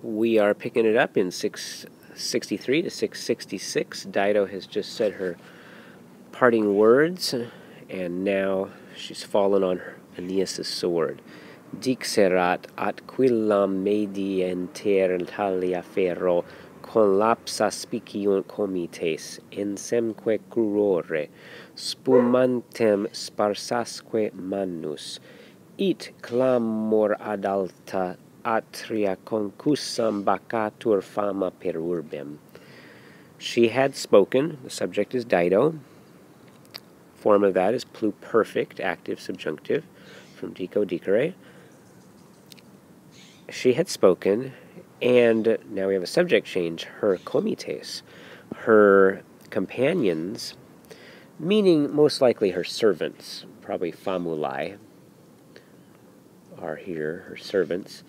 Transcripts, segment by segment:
We are picking it up in 663 to 666. Dido has just said her parting words, and now she's fallen on Aeneas' sword. Dixerat atquillam medienter talia ferro con lapsa spiciunt comites ensemque crurore spumantem sparsasque manus it clamor ad alta atria concussam bacatur fama per urbem. She had spoken. The subject is Dido. Form of that is pluperfect, active subjunctive, from dico dicere. She had spoken, and now we have a subject change, her comites, her companions, meaning most likely her servants, probably famulae are here, her servants.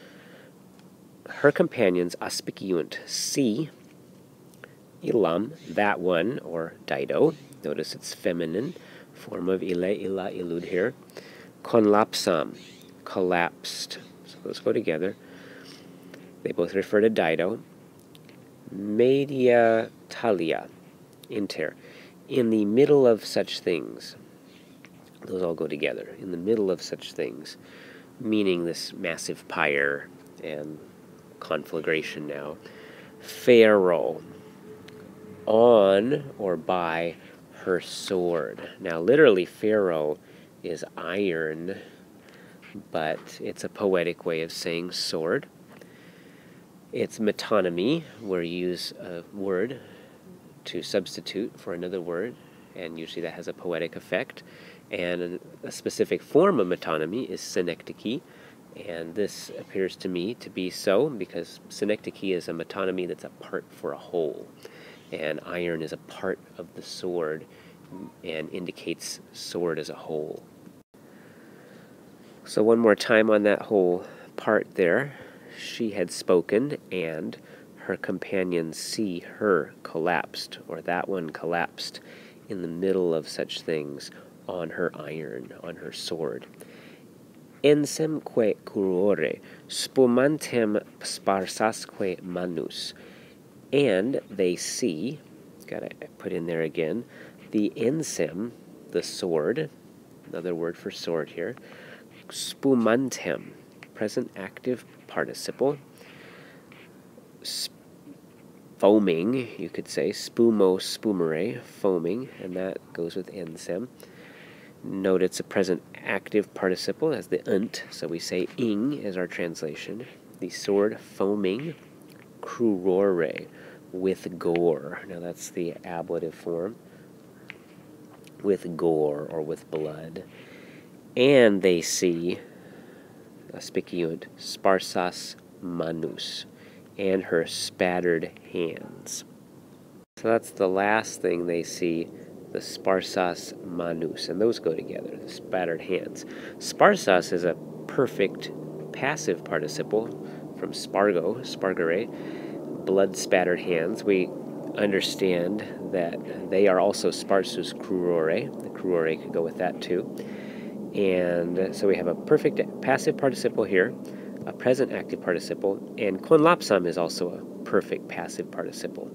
Her companions, aspiciunt, see, illam, that one, or Dido. Notice it's feminine, form of ille, illa, illud here. Conlapsam, collapsed. So those go together. They both refer to Dido. Media talia, inter, in the middle of such things. Those all go together. In the middle of such things, meaning this massive pyre and conflagration now. Pharaoh, on or by her sword. Now, literally, Pharaoh is iron, but it's a poetic way of saying sword. It's metonymy, where you use a word to substitute for another word, and usually that has a poetic effect. And a specific form of metonymy is synecdoche, and this appears to me to be so because synecdoche is a metonymy that's a part for a whole, and iron is a part of the sword and indicates sword as a whole. So one more time on that whole part there. She had spoken, and her companions see her collapsed, or that one collapsed, in the middle of such things, on her iron, on her sword. Ensemque curore, spumantem sparsasque manus. And they see, gotta put in there again, the ensem, the sword, another word for sword here, spumantem, present active participle, foaming, you could say, spumo, spumere, foaming, and that goes with ensem. Note it's a present active participle as the unt, so we say ing as our translation. The sword foaming, crurore, with gore. Now that's the ablative form. With gore or with blood. And they see, aspiciunt, sparsas manus, and her spattered hands. So that's the last thing they see, the sparsas manus, and those go together, the spattered hands. Sparsas is a perfect passive participle from spargo, spargere, blood-spattered hands. We understand that they are also sparsus crurore. The crurore could go with that too. And so we have a perfect passive participle here, a present active participle, and conlapsam is also a perfect passive participle.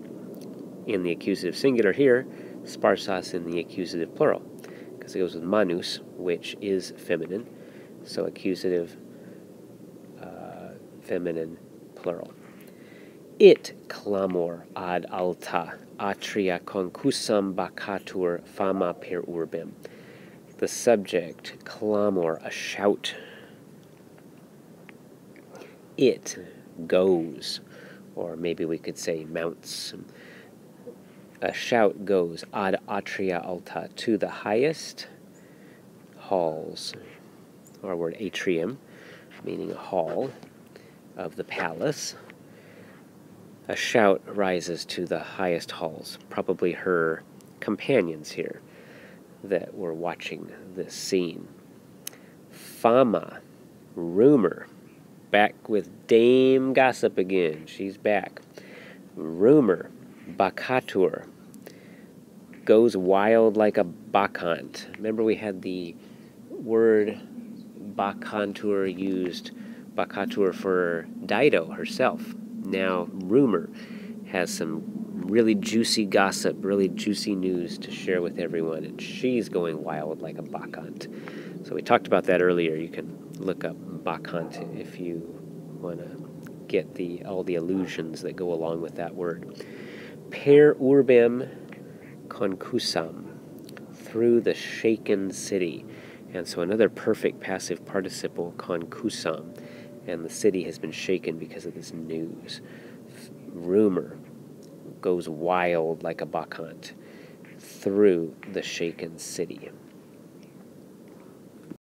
In the accusative singular here, sparsas in the accusative plural, because it goes with manus, which is feminine, so accusative feminine plural. It clamor ad alta atria concussam bacatur fama per urbem. The subject, clamor, a shout. It goes, or maybe we could say mounts. A shout goes ad atria alta, to the highest halls, our word atrium, meaning a hall of the palace. A shout rises to the highest halls, probably her companions here that were watching this scene. Fama, rumor, back with Dame Gossip again, she's back. Rumor, bacatur, goes wild like a bacchant. Remember we had the word bacantur used, bacatur, for Dido herself. Now, rumor has some really juicy gossip, really juicy news to share with everyone, and she's going wild like a bacchant. So we talked about that earlier. You can look up bacchant if you want to get all the allusions that go along with that word. Per urbem concusam, through the shaken city. And so another perfect passive participle, concusam, and the city has been shaken because of this news. Rumor goes wild like a bacchant through the shaken city.